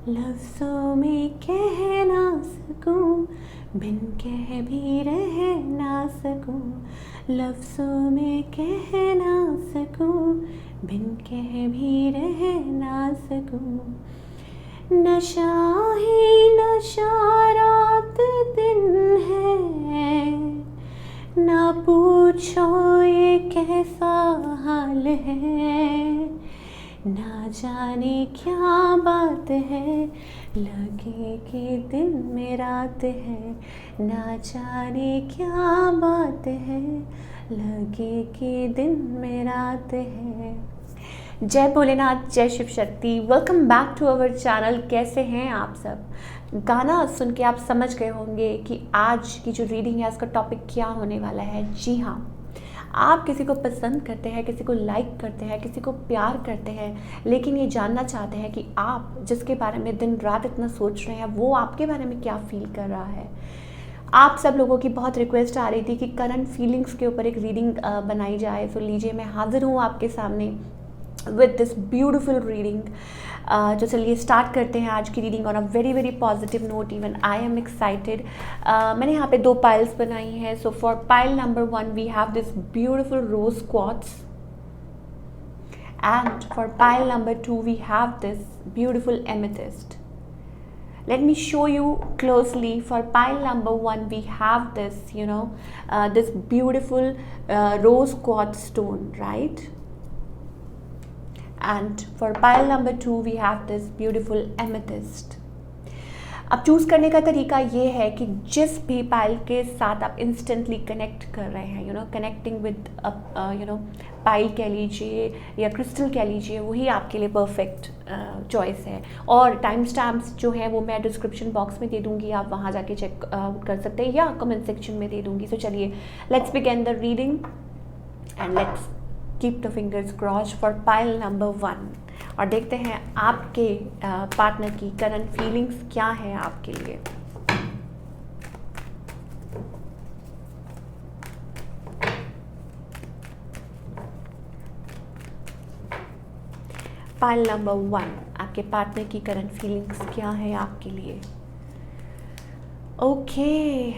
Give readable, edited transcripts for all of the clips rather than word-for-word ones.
लफ्ज़ों में कह ना सकूं, बिन कह भी रह ना सकूं। लफ्ज़ों में कह ना सकूं, बिन कह भी रह ना सकूं। नशा ही नशा रात दिन है, ना पूछो ये कैसा हाल है। ना जाने क्या बात है, लगे कि दिन में रात है। ना जाने क्या बात है, लगे कि दिन में रात है। जय भोलेनाथ, जय Shiv Shakti. Welcome back to our channel. कैसे हैं आप सब? गाना सुन के आप समझ गए होंगे कि आज की जो रीडिंग है उसका टॉपिक क्या होने वाला है। जी हाँ, आप किसी को पसंद करते हैं, किसी को लाइक करते हैं, किसी को प्यार करते हैं, लेकिन ये जानना चाहते हैं कि आप जिसके बारे में दिन रात इतना सोच रहे हैं वो आपके बारे में क्या फील कर रहा है। आप सब लोगों की बहुत रिक्वेस्ट आ रही थी कि करंट फीलिंग्स के ऊपर एक रीडिंग बनाई जाए। तो लीजिए, मैं हाजिर हूँ आपके सामने विद दिस ब्यूटिफुल रीडिंग। तो चलिए स्टार्ट करते हैं आज की reading on a very very positive note. Even I am excited. मैंने यहाँ पे 2 पाइल्स बनाई हैं। So for pile number 1 we have this beautiful rose quartz, and for pile number 2 we have this beautiful amethyst. Let me show you closely. For pile number 1 we have this, this beautiful rose quartz stone, right? And for pile number 2 we have this beautiful amethyst. अब choose करने का तरीका ये है कि जिस भी pile के साथ आप इंस्टेंटली कनेक्ट कर रहे हैं, कनेक्टिंग विद पाइल कह लीजिए या क्रिस्टल कह लीजिए, वही आपके लिए परफेक्ट चॉइस है। और टाइम स्टैम्प्स जो है वो मैं डिस्क्रिप्शन बॉक्स में दे दूँगी, आप वहाँ जाके चेक कर सकते हैं या कमेंट सेक्शन में दे दूँगी। सो चलिए, let's begin the reading and let's keep the fingers crossed for pile number 1 और देखते हैं आपके पार्टनर की करंट फीलिंग्स क्या है आपके लिए। पाइल नंबर 1, आपके पार्टनर की करंट फीलिंग्स क्या है आपके लिए। Okay,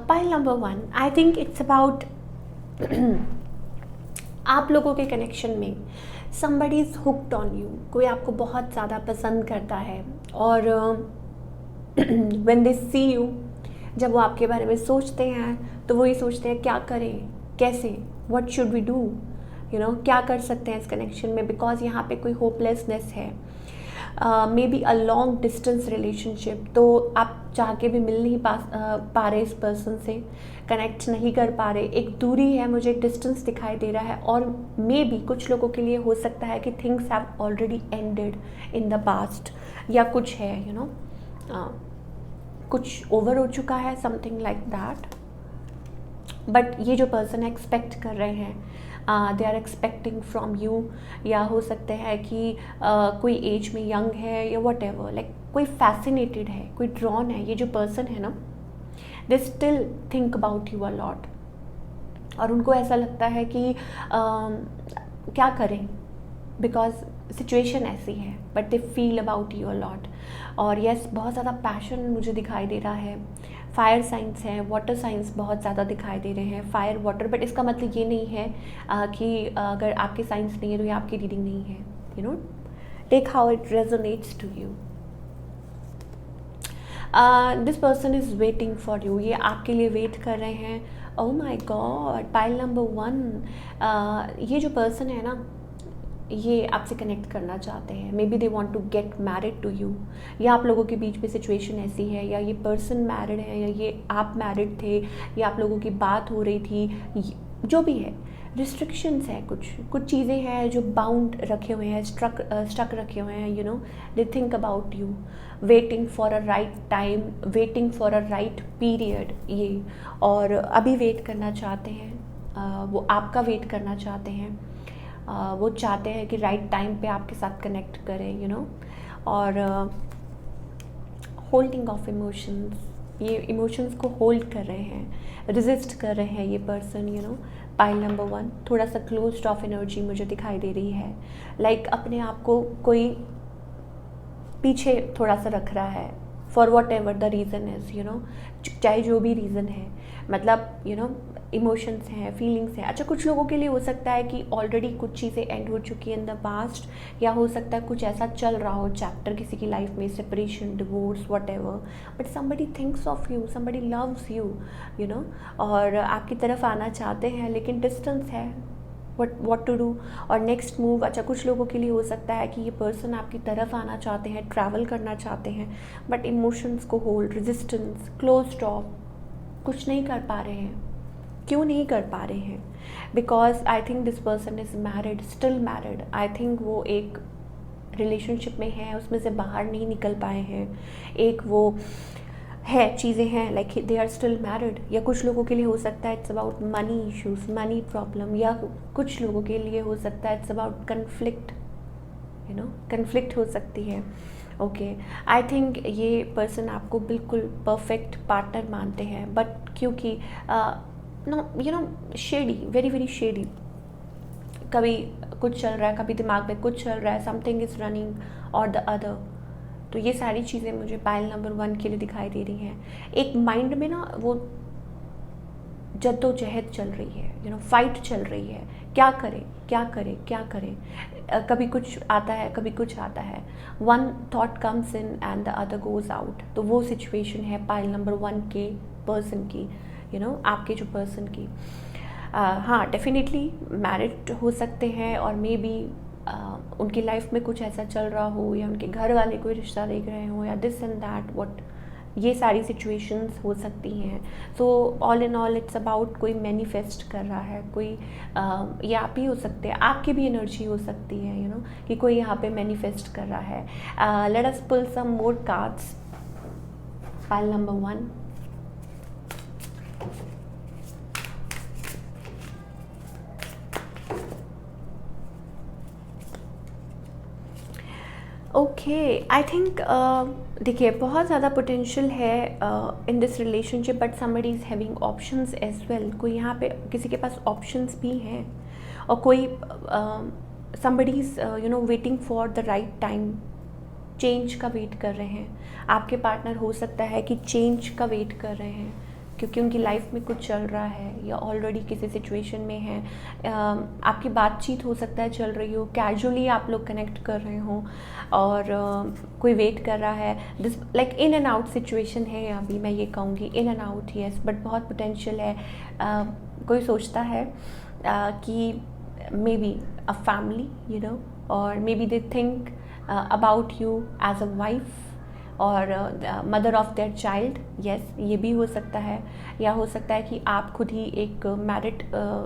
pile number 1, I think it's about आप लोगों के कनेक्शन में somebody is hooked on you। कोई आपको बहुत ज़्यादा पसंद करता है और when they see you, जब वो आपके बारे में सोचते हैं तो वो ये सोचते हैं क्या करें, कैसे, what should we do, क्या कर सकते हैं इस कनेक्शन में, बिकॉज यहाँ पे कोई होपलेसनेस है। May be a long distance relationship. तो आप चाह के भी मिल नहीं पा रहे इस पर्सन से, कनेक्ट नहीं कर पा रहे, एक दूरी है, मुझे एक डिस्टेंस दिखाई दे रहा है। और मे बी कुछ लोगों के लिए हो सकता है कि things have already ended in the past, या कुछ है कुछ ओवर हो चुका है, समथिंग लाइक दैट। बट ये जो पर्सन एक्सपेक्ट कर रहे हैं, they are expecting from you, या हो सकते हैं कि कोई एज में यंग है या वट एवर, लाइक कोई फैसिनेटेड है, कोई ड्रॉन है। ये जो पर्सन है ना, they still think about you a lot, और उनको ऐसा लगता है कि क्या करें, बिकॉज सिचुएशन ऐसी है, but they feel about you a lot. और यस, बहुत ज़्यादा पैशन मुझे दिखाई दे रहा है। फायर साइंस हैं, वाटर साइंस बहुत ज़्यादा दिखाई दे रहे हैं, फायर वाटर। बट इसका मतलब ये नहीं है कि अगर आपके साइंस नहीं है तो ये आपकी रीडिंग नहीं है। Take how it resonates to you. This person is waiting for you. ये आपके लिए वेट कर रहे हैं। Oh my god, pile number 1, ये जो पर्सन है ना, ये आपसे कनेक्ट करना चाहते हैं। Maybe they want to get married to you, या आप लोगों के बीच में सिचुएशन ऐसी है, या ये पर्सन मैरिड है, या ये आप मैरिड थे, या आप लोगों की बात हो रही थी, जो भी है। रिस्ट्रिक्शंस हैं, कुछ चीज़ें हैं जो बाउंड रखे हुए हैं, स्टक रखे हुए हैं। दे think about you, waiting for a right time, waiting for a right period, ये। और अभी वेट करना चाहते हैं, वो आपका वेट करना चाहते हैं। वो चाहते हैं कि राइट टाइम पे आपके साथ कनेक्ट करें, और होल्डिंग ऑफ इमोशंस, ये इमोशंस को होल्ड कर रहे हैं, रेजिस्ट कर रहे हैं ये पर्सन, पाइल नंबर 1 थोड़ा सा क्लोज्ड ऑफ एनर्जी मुझे दिखाई दे रही है, लाइक अपने आप को कोई पीछे थोड़ा सा रख रहा है for what ever the reason is, you know, चाहे जो भी रीज़न है, मतलब यू नो इमोशंस हैं, फीलिंग्स हैं। अच्छा, कुछ लोगों के लिए हो सकता है कि ऑलरेडी कुछ चीज़ें एंड हो चुकी हैं इन द पास्ट, या हो सकता है कुछ ऐसा चल रहा हो चैप्टर किसी की लाइफ में, separation, divorce, what ever, but somebody thinks of you, somebody loves you, you know, और आपकी तरफ आना चाहते हैं लेकिन डिस्टेंस है, what to do और नेक्स्ट मूव। अच्छा, कुछ लोगों के लिए हो सकता है कि ये पर्सन आपकी तरफ आना चाहते हैं, ट्रैवल करना चाहते हैं, बट इमोशंस को होल्ड, रेजिस्टेंस, क्लोज्ड ऑफ, कुछ नहीं कर पा रहे हैं। क्यों नहीं कर पा रहे हैं? Because I think this person is married, still married. I think वो एक रिलेशनशिप में है, उसमें से बाहर नहीं निकल पाए हैं। एक वो है, चीज़ें हैं, like they are still married. या कुछ लोगों के लिए हो सकता है it's about money issues, money problem, या कुछ लोगों के लिए हो सकता है it's about conflict, you know, conflict हो सकती है। ओके, आई थिंक ये पर्सन आपको बिल्कुल परफेक्ट पार्टनर मानते हैं, बट क्योंकि no you know shady, very very shady, कभी कुछ चल रहा है, कभी दिमाग में कुछ चल रहा है, समथिंग इज़ रनिंग और द अदर। तो ये सारी चीज़ें मुझे पाइल नंबर 1 के लिए दिखाई दे रही हैं। एक माइंड में ना वो जद्दोजहद चल रही है, यू नो, फाइट चल रही है, क्या करें क्या करें क्या करें, कभी कुछ आता है कभी कुछ आता है, one thought comes in and the other goes out. तो वो सिचुएशन है पाइल नंबर 1 के पर्सन की, यू नो, आपके जो पर्सन की। हाँ, डेफिनेटली मैरिड हो सकते हैं, और मे बी उनकी लाइफ में कुछ ऐसा चल रहा हो, या उनके घर वाले कोई रिश्ता देख रहे हो, या दिस एंड दैट, व्हाट, ये सारी सिचुएशंस हो सकती हैं। सो all in all it's about कोई मैनिफेस्ट कर रहा है, कोई ये आप ही हो सकते हैं, आपकी भी एनर्जी हो सकती है, यू नो, कि कोई यहाँ पे मैनिफेस्ट कर रहा है। Let us pull some more cards. Pile number 1, okay, I think देखिए बहुत ज़्यादा पोटेंशियल है in this relationship, but somebody is having options as well. कोई यहाँ पे किसी के पास ऑप्शंस भी हैं, और कोई somebody is you know waiting for the right time, change का वेट कर रहे हैं। आपके पार्टनर हो सकता है कि चेंज का वेट कर रहे हैं, क्योंकि उनकी लाइफ में कुछ चल रहा है, या ऑलरेडी किसी सिचुएशन में है। आपकी बातचीत हो सकता है चल रही हो, कैजुअली आप लोग कनेक्ट कर रहे हो, और कोई वेट कर रहा है। This like in and out situation है, अभी मैं ये कहूँगी in and out, yes, but बहुत पोटेंशियल है। कोई सोचता है कि maybe a family, you know, और maybe they think about you as a wife और mother of their child, yes, ये भी हो सकता है। या हो सकता है कि आप खुद ही एक married,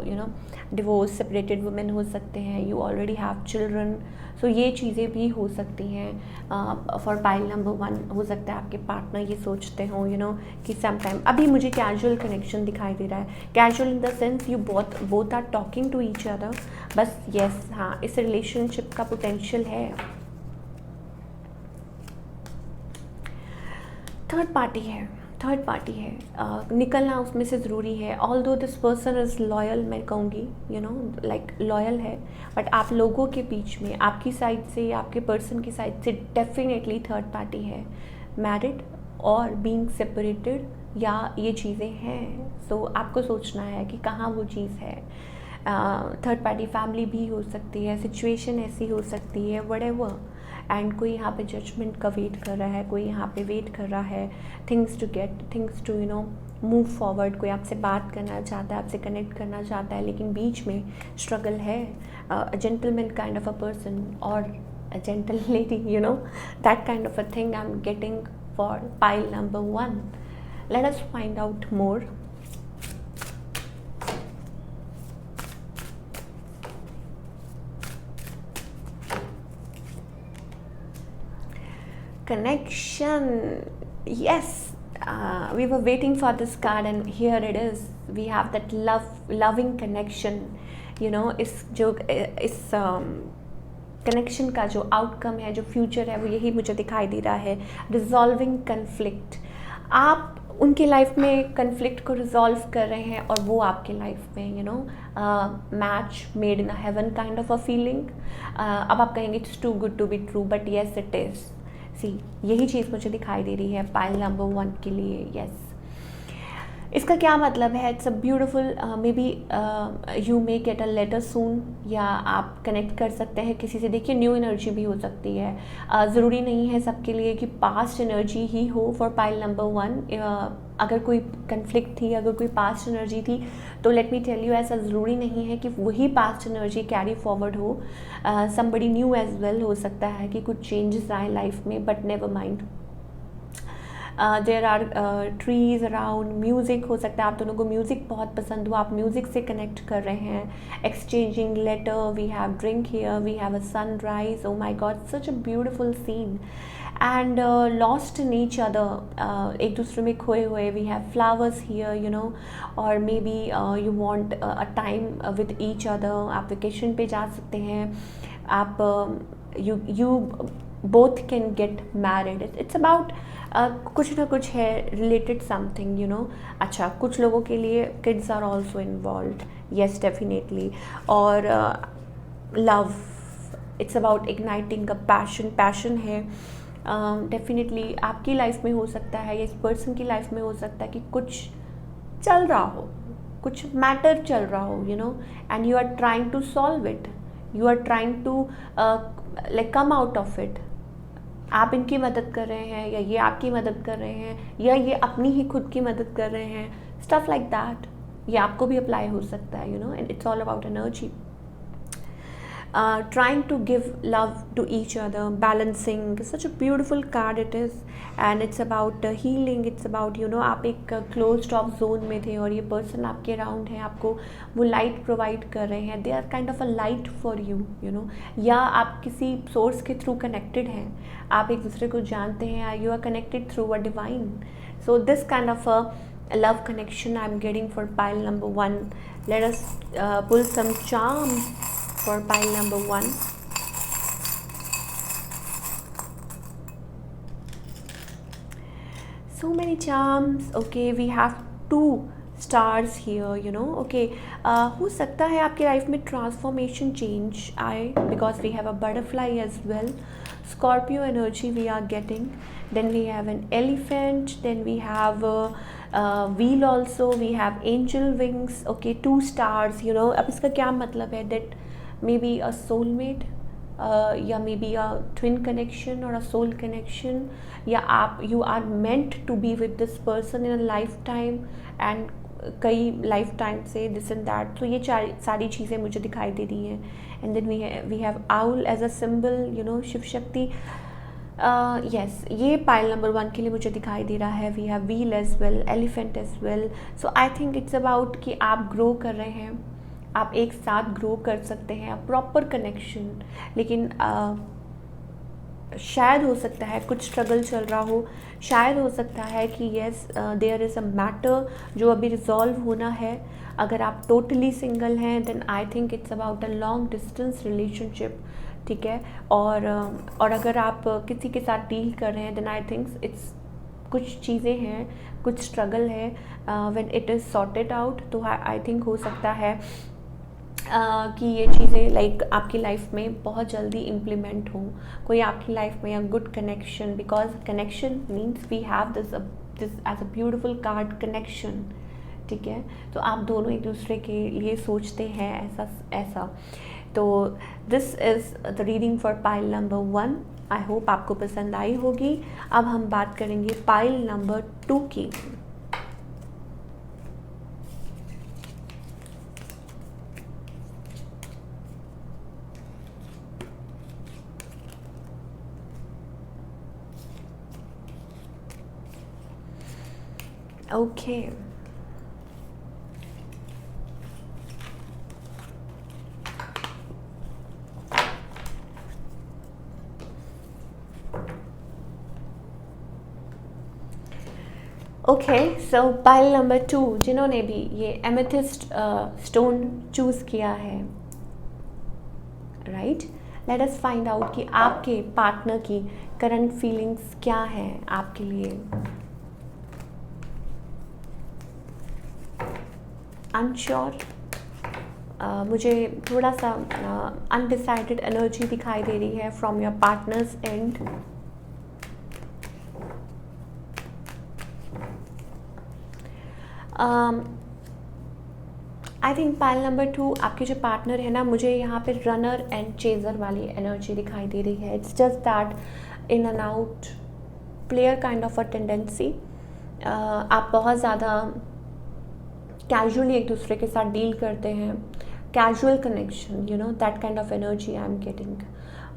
you know, divorce, separated women हो सकते हैं, यू ऑलरेडी हैव चिल्ड्रन। सो ये चीज़ें भी हो सकती हैं। फॉर पाइल नंबर 1 हो सकता है आपके पार्टनर ये सोचते हों, यू नो, कि सम टाइम, अभी मुझे कैजुअल कनेक्शन दिखाई दे रहा है, casual in the sense you both are talking to each other, बस, येस, हाँ, इस रिलेशनशिप का पोटेंशियल है। थर्ड पार्टी है, निकलना उसमें से ज़रूरी है। Although this person is loyal, मैं कहूँगी, यू नो, लाइक लॉयल है, बट आप लोगों के बीच में, आपकी साइड से, आपके पर्सन की साइड से डेफिनेटली थर्ड पार्टी है, मैरिड और बीइंग सेपरेटेड, या ये चीज़ें हैं। सो आपको सोचना है कि कहाँ वो चीज़ है। थर्ड पार्टी फैमिली भी हो सकती है, सिचुएशन ऐसी हो सकती है, व्हाटएवर। एंड कोई यहाँ पे जजमेंट का वेट कर रहा है, कोई यहाँ पे वेट कर रहा है things to you know move forward. कोई आपसे बात करना चाहता है, आपसे कनेक्ट करना चाहता है, लेकिन बीच में स्ट्रगल है। Gentleman kind of a person और a gentle lady, you know, that kind of a thing I am getting for pile number 1। Let us find out more. Connection, yes, we were waiting for this card and here it is. We have that loving connection, you know, इस connection का जो outcome है, जो future है, वो यही मुझे दिखाई दे रहा है, रिजॉल्विंग कन्फ्लिक्ट। आप उनके लाइफ में कन्फ्लिक्ट को रिजॉल्व कर रहे हैं और वो आपके लाइफ में match made in a heaven kind of a feeling. अब आप कहेंगे it's too good to be true, but yes it is. See, यही चीज़ मुझे दिखाई दे रही है पाइल नंबर 1 के लिए। येस, इसका क्या मतलब है? It's a beautiful, maybe you may get a letter soon, या आप कनेक्ट कर सकते हैं किसी से। देखिए, न्यू एनर्जी भी हो सकती है, ज़रूरी नहीं है सबके लिए कि पास्ट एनर्जी ही हो फॉर पाइल नंबर 1। अगर कोई कन्फ्लिक्ट थी, अगर कोई पास्ट एनर्जी थी, तो लेट मी टेल यू, ऐसा ज़रूरी नहीं है कि वही पास्ट एनर्जी कैरी फॉरवर्ड हो। समबडी न्यू एज वेल हो सकता है कि कुछ चेंजेस आए लाइफ में, but never mind. There are trees around, music हो सकता है, आप दोनों को म्यूज़िक बहुत पसंद हो, आप म्यूज़िक से कनेक्ट कर रहे हैं। Exchanging letter, we have drink here, we have a sunrise, oh my god, such a beautiful scene. And lost in each other, एक दूसरे में खोए हुए, वी हैव फ्लावर्स हियर, और maybe you want a time with each other. आप vacation पे जा सकते हैं, आप you both can get married. It's about कुछ ना कुछ है रिलेटेड समथिंग। अच्छा, कुछ लोगों के लिए kids are also involve, yes definitely. और love, it's about igniting a passion. Passion है डेफिनेटली आपकी लाइफ में हो सकता है, या इस पर्सन की लाइफ में हो सकता है कि कुछ चल रहा हो, कुछ मैटर चल रहा हो, and you are trying to solve it, you are trying to like come out of it. आप इनकी मदद कर रहे हैं, या ये आपकी मदद कर रहे हैं, या ये अपनी ही खुद की मदद कर रहे हैं, स्टफ लाइक दैट। ये आपको भी अप्लाई हो सकता है, and it's all about energy. Trying to give love to each other, balancing, such a beautiful card it is, and it's about healing, it's about आप एक closed off zone में थे और ये person आपके अराउंड है, आपको वो लाइट प्रोवाइड कर रहे हैं, they are kind of a light for you, या आप किसी सोर्स के थ्रू कनेक्टेड हैं, आप एक दूसरे को जानते हैं, you are connected through a divine. So this kind of a love connection I'm getting for pile number 1. Let us pull some charms for pile number 1. So many charms. Okay, we have 2 stars here, okay. हो सकता है आपकी life में transformation change आए, because we have a butterfly as well, Scorpio energy we are getting, then we have an elephant, then we have a wheel also, we have angel wings, okay, 2 stars, अब इसका क्या मतलब है? that maybe a soulmate, या maybe a twin connection or a soul connection, या आप you are meant to be with this person in a lifetime and कई lifetime से दिस एंड दैट। तो ये सारी चीज़ें मुझे दिखाई दे रही हैं। And then we have owl as a symbol, Shiv Shakti. Yes, ये पाइल नंबर 1 के लिए मुझे दिखाई दे रहा है। We have wheel as well, elephant as well. So I think it's about कि आप ग्रो कर रहे हैं, आप एक साथ ग्रो कर सकते हैं, प्रॉपर कनेक्शन। लेकिन शायद हो सकता है कुछ स्ट्रगल चल रहा हो, शायद हो सकता है कि yes there is a matter जो अभी रिजॉल्व होना है। अगर आप टोटली सिंगल हैं then I think it's about a long distance relationship, ठीक है। और अगर आप किसी के साथ डील कर रहे हैं देन आई थिंक इट्स कुछ चीज़ें हैं, कुछ स्ट्रगल है। When it is sorted out तो आई थिंक हो सकता है कि ये चीज़ें लाइक आपकी लाइफ में बहुत जल्दी इम्प्लीमेंट हों, कोई आपकी लाइफ में a good connection, because connection means we have this as a beautiful card connection, ठीक है। तो आप दोनों एक दूसरे के लिए सोचते हैं ऐसा। तो this is the reading for pile number 1। I hope आपको पसंद आई होगी। अब हम बात करेंगे पाइल नंबर 2 की। Okay. ओके, सो पाइल नंबर 2 जिन्होंने भी ये एमेथिस्ट स्टोन चूज़ किया है, right, late us find out कि आपके पार्टनर की करंट फीलिंग्स क्या हैं आपके लिए। अनश्योर, मुझे थोड़ा सा अनडिसाइडेड एनर्जी दिखाई दे रही है from your partners and. I think pile number 2 आपके जो पार्टनर है ना, मुझे यहाँ पे रनर एंड चेजर वाली एनर्जी दिखाई दे रही है। It's just that in and out player kind of a tendency. आप बहुत ज़्यादा कैजुअली एक दूसरे के साथ डील करते हैं, casual connection, you know that kind of energy I am getting.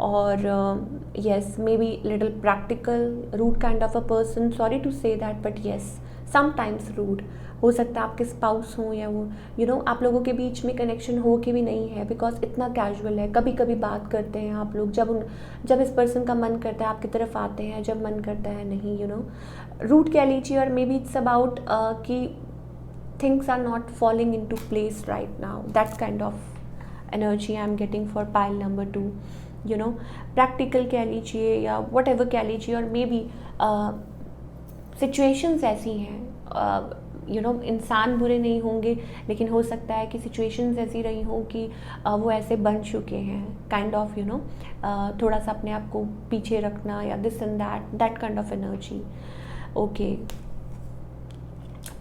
और yes, maybe little practical, rude kind of a person, sorry to say that, but yes sometimes rude. हो सकता है आपके स्पाउस हों या वो यू नो आप लोगों के बीच में कनेक्शन हो के भी नहीं है, बिकॉज इतना कैजुअल है। कभी कभी बात करते हैं आप लोग, जब इस पर्सन का मन करता है आपकी तरफ आते हैं, जब मन करता है नहीं, यू नो रूट कह लीजिए। और मे बी इट्स अबाउट कि things are not falling into place right now, that kind of energy I'm getting for pile number 2, you know practical कह लीजिए या whatever कह लीजिए। और मे बी सिचुएशंस ऐसी हैं, यू नो इंसान बुरे नहीं होंगे, लेकिन हो सकता है कि सिचुएशंस ऐसी रही हों कि वो ऐसे बन चुके हैं, काइंड ऑफ यू नो थोड़ा सा अपने आप को पीछे रखना या this and that kind of energy. Okay,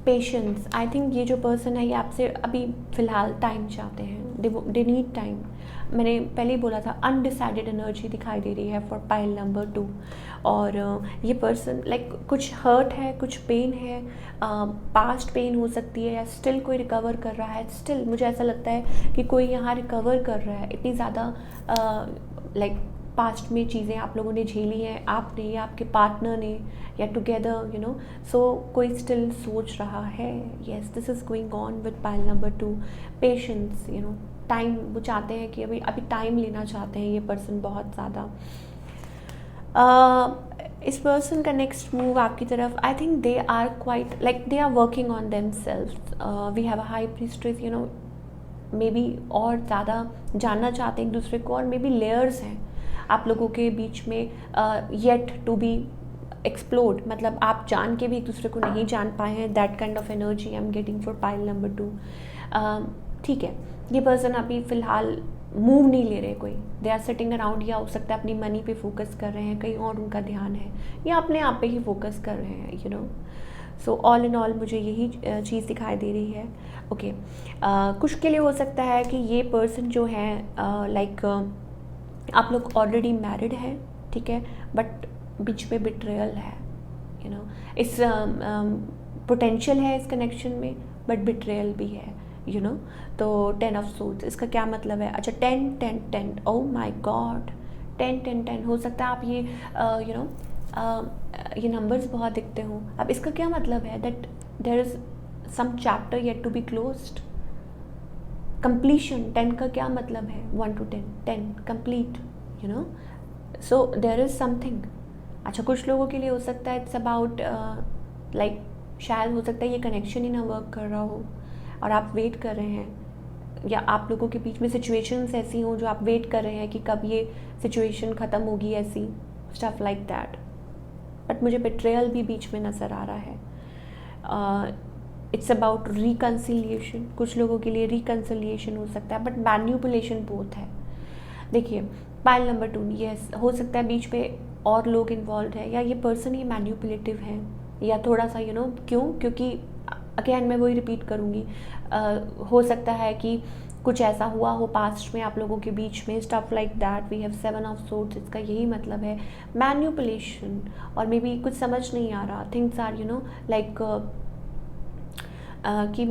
patience. I think ये जो पर्सन है ये आपसे अभी फ़िलहाल टाइम चाहते हैं, दे नीड टाइम। मैंने पहले ही बोला था अनडिसाइडेड एनर्जी दिखाई दे रही है फॉर पाइल नंबर 2। और ये पर्सन लाइक कुछ हर्ट है, कुछ पेन है, पास्ट पेन हो सकती है या स्टिल कोई रिकवर कर रहा है। स्टिल मुझे ऐसा लगता है कि कोई यहाँ रिकवर कर रहा है। इतनी ज़्यादा लाइक पास्ट में चीज़ें आप लोगों ने झेली हैं, आपने या आपके पार्टनर ने या टुगेदर, यू नो सो कोई स्टिल सोच रहा है। Yes, this is going on with pile number 2। Patience, you know time, वो चाहते हैं कि अभी टाइम लेना चाहते हैं ये पर्सन बहुत ज़्यादा। इस पर्सन का नेक्स्ट मूव आपकी तरफ, I think they are quite like they are working on themselves. We have a high priestess, you know maybe और ज़्यादा जानना चाहते हैं एक दूसरे को, और मे बी लेयर्स हैं आप लोगों के बीच में येट टू बी एक्सप्लोर्ड, मतलब आप जान के भी एक दूसरे को नहीं जान पाए हैं। That kind of energy I am getting for pile number 2। ठीक है, ये पर्सन अभी फ़िलहाल मूव नहीं ले रहे कोई, दे आर सिटिंग अराउंड, या हो सकता है अपनी मनी पे फोकस कर रहे हैं, कहीं और उनका ध्यान है, या अपने आप पे ही फोकस कर रहे हैं, you know. So all in all मुझे यही चीज़ दिखाई दे रही है। ओके, कुछ के लिए हो सकता है कि ये पर्सन जो है लाइक आप लोग ऑलरेडी मैरिड हैं, ठीक है, बट बीच में बिट्रेयल है, यू नो इस पोटेंशियल है इस कनेक्शन में, बट बिट्रेयल भी है, यू नो। तो 10 ऑफ सूट्स, इसका क्या मतलब है? अच्छा, 10 10 10, ओह माय गॉड, 10 10 10। हो सकता है आप ये यू नो ये नंबर्स बहुत दिखते हों। अब इसका क्या मतलब है? That there is some chapter yet to be closed, completion. 10 का क्या मतलब है? 1 to 10, 10 complete, you know. So there is something. अच्छा, कुछ लोगों के लिए हो सकता है इट्स अबाउट लाइक शायद हो सकता है ये कनेक्शन ही ना वर्क कर रहा हो और आप वेट कर रहे हैं, या आप लोगों के बीच में सिचुएशंस ऐसी हों जो आप वेट कर रहे हैं कि कब ये सिचुएशन ख़त्म होगी, ऐसी स्टफ लाइक दैट। बट मुझे बिट्रेयल भी बीच में नज़र आ रहा है। इट्स अबाउट रिकन्सिलिएशन, कुछ लोगों के लिए रिकन्सिलिएशन हो सकता है, बट मैन्युपुलेशन बोथ है। देखिए पाइल नंबर 2, यस हो सकता है बीच में और लोग इन्वॉल्व हैं, या ये पर्सन ही मैन्युपुलेटिव है, या थोड़ा सा यू नो क्यों, क्योंकि अगेन मैं वही रिपीट करूँगी, हो सकता है कि कुछ ऐसा हुआ हो पास्ट में आप लोगों के बीच में, stuff like that. We have 7 of swords, इसका यही मतलब है मैन्युपुलेशन। और मे बी कुछ समझ नहीं आ रहा, things are you know like कि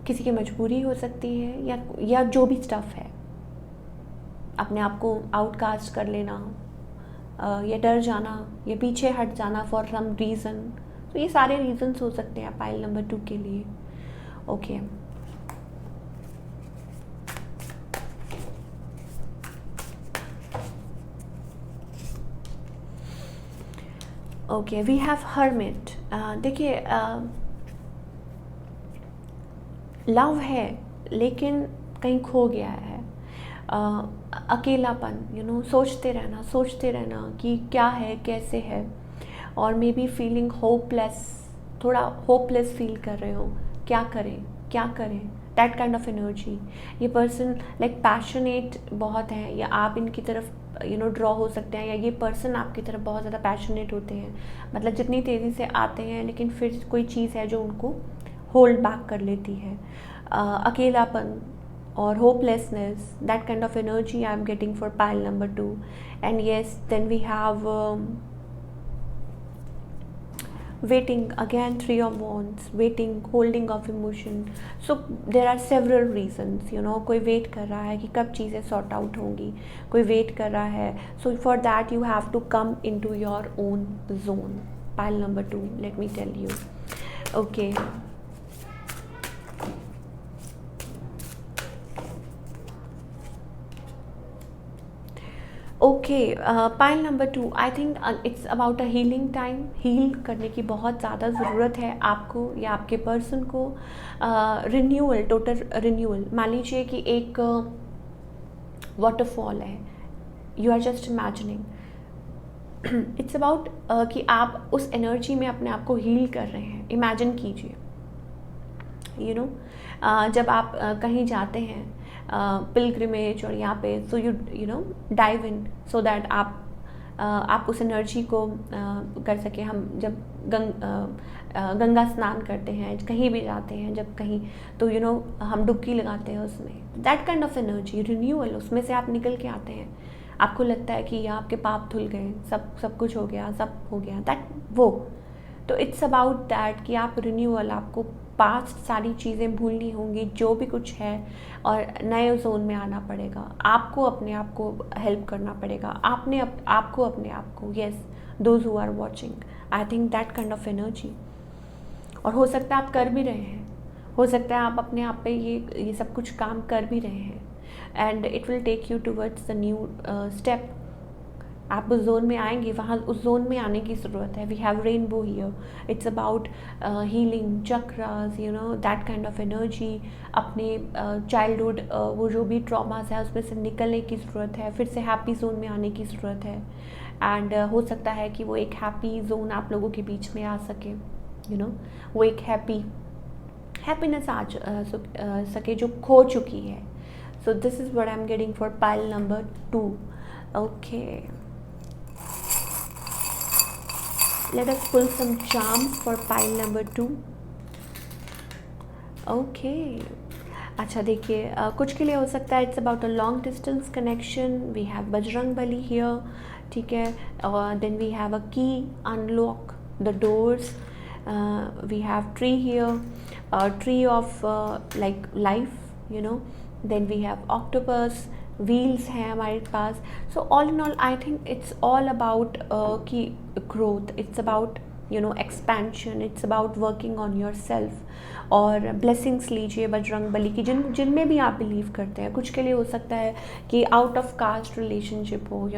किसी की मजबूरी हो सकती है, या जो भी स्टफ है, अपने आप को आउटकास्ट कर लेना, या डर जाना, या पीछे हट जाना फॉर सम रीज़न। तो ये सारे रीजंस हो सकते हैं पाइल नंबर 2 के लिए। Okay, okay, we have hermit. देखिए लव है लेकिन कहीं खो गया है, अकेलापन, यू नो सोचते रहना कि क्या है कैसे है, और मे बी फीलिंग होपलेस, थोड़ा होपलेस फील कर रहे हो, क्या करें दैट काइंड ऑफ एनर्जी। ये पर्सन लाइक पैशनेट बहुत है, या आप इनकी तरफ ड्रॉ हो सकते हैं, या ये पर्सन आपकी तरफ बहुत ज़्यादा पैशनेट होते हैं, मतलब जितनी तेज़ी से आते हैं लेकिन फिर कोई चीज़ है जो उनको होल्ड बैक कर लेती है। अकेलापन और hopelessness, that kind of energy I'm getting for pile number 2. And yes, then we have waiting, again 3 of wands, waiting, holding of emotion. So there are several reasons, कोई वेट कर रहा है कि कब चीज़ें सॉर्ट आउट होंगी, कोई wait कर रहा है, so for that you have to come into your own zone. Pile number 2, let me tell you. Okay, okay, pile number 2, I think it's about a healing time. Heal करने की बहुत ज़्यादा ज़रूरत है आपको या आपके पर्सन को। Renewal, total renewal. मान लीजिए कि एक वाटरफॉल है, you are just imagining, it's about कि आप उस एनर्जी में अपने आप को हील कर रहे हैं। इमेजिन कीजिए, जब आप कहीं जाते हैं पिलग्रिमेज और यहाँ पे, so you dive in so that आप उस एनर्जी को कर सकें। हम जब गंगा स्नान करते हैं, कहीं भी जाते हैं जब कहीं, तो हम डुबकी लगाते हैं उसमें, that kind of energy, renewal, उसमें से आप निकल के आते हैं, आपको लगता है कि आपके पाप धुल गए, सब कुछ हो गया, सब हो गया, दैट वो। तो इट्स अबाउट दैट कि आप रिन्यूअल, आपको पास्ट सारी चीज़ें भूलनी होंगी जो भी कुछ है, और नए जोन में आना पड़ेगा। आपको अपने आप को हेल्प करना पड़ेगा, आपको अपने आप को, yes, those who are watching, I think that kind of energy. और हो सकता है आप कर भी रहे हैं, हो सकता है आप अपने आप पे ये सब कुछ काम कर भी रहे हैं, and it will take you towards the new step. आप उस जोन में आएंगे, वहाँ उस जोन में आने की ज़रूरत है। We have rainbow here, it's about healing chakras, that kind of energy. अपने चाइल्डहुड वो जो भी ट्रॉमास है उसमें से निकलने की ज़रूरत है, फिर से हैप्पी जोन में आने की ज़रूरत है। एंड हो सकता है कि वो एक हैप्पी जोन आप लोगों के बीच में आ सके, वो एक हैप्पीनेस आ सके जो खो चुकी है। So this is what I am getting for pile number 2. Okay, let us pull some charms for pile number 2. Okay, अच्छा देखिए, कुछ के लिए हो सकता है it's about a long distance connection. We have Bajrang Bali here, ठीक है, और then we have a key, unlock the doors. We have tree here, tree of like life, then we have octopus, wheels हैं हमारे पास। So all in all I think it's all about key growth, it's about expansion, it's about working on yourself. और blessings लीजिए बजरंग बली की, जिनमें भी आप believe करते हैं। कुछ के लिए हो सकता है कि आउट ऑफ कास्ट रिलेशनशिप हो,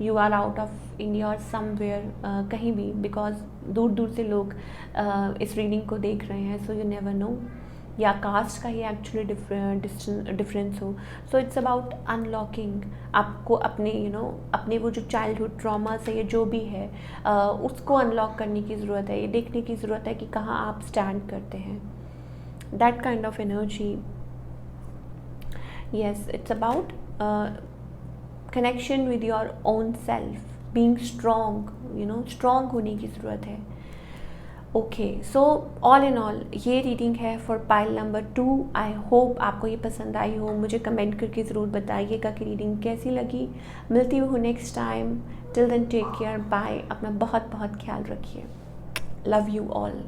you are out of India और समवेयर, कहीं भी, बिकॉज दूर दूर से लोग इस रीडिंग को देख रहे हैं, सो यू नेवर नो, या कास्ट का ही एक्चुअली डिफरेंस हो। सो इट्स अबाउट अनलॉकिंग, आपको अपने अपने वो जो चाइल्डहुड ट्रॉमास है, ये जो भी है, उसको अनलॉक करने की ज़रूरत है। ये देखने की ज़रूरत है कि कहाँ आप स्टैंड करते हैं, that kind of energy. Yes, it's about connection with your own self, being strong, strong होने की ज़रूरत है। Okay, so all in all ये रीडिंग है for pile number 2। I hope आपको ये पसंद आई हो। मुझे कमेंट करके ज़रूर बताइएगा कि रीडिंग कैसी लगी। मिलती हूँ next time. Till then take care, bye. अपना बहुत बहुत ख्याल रखिए। Love you all.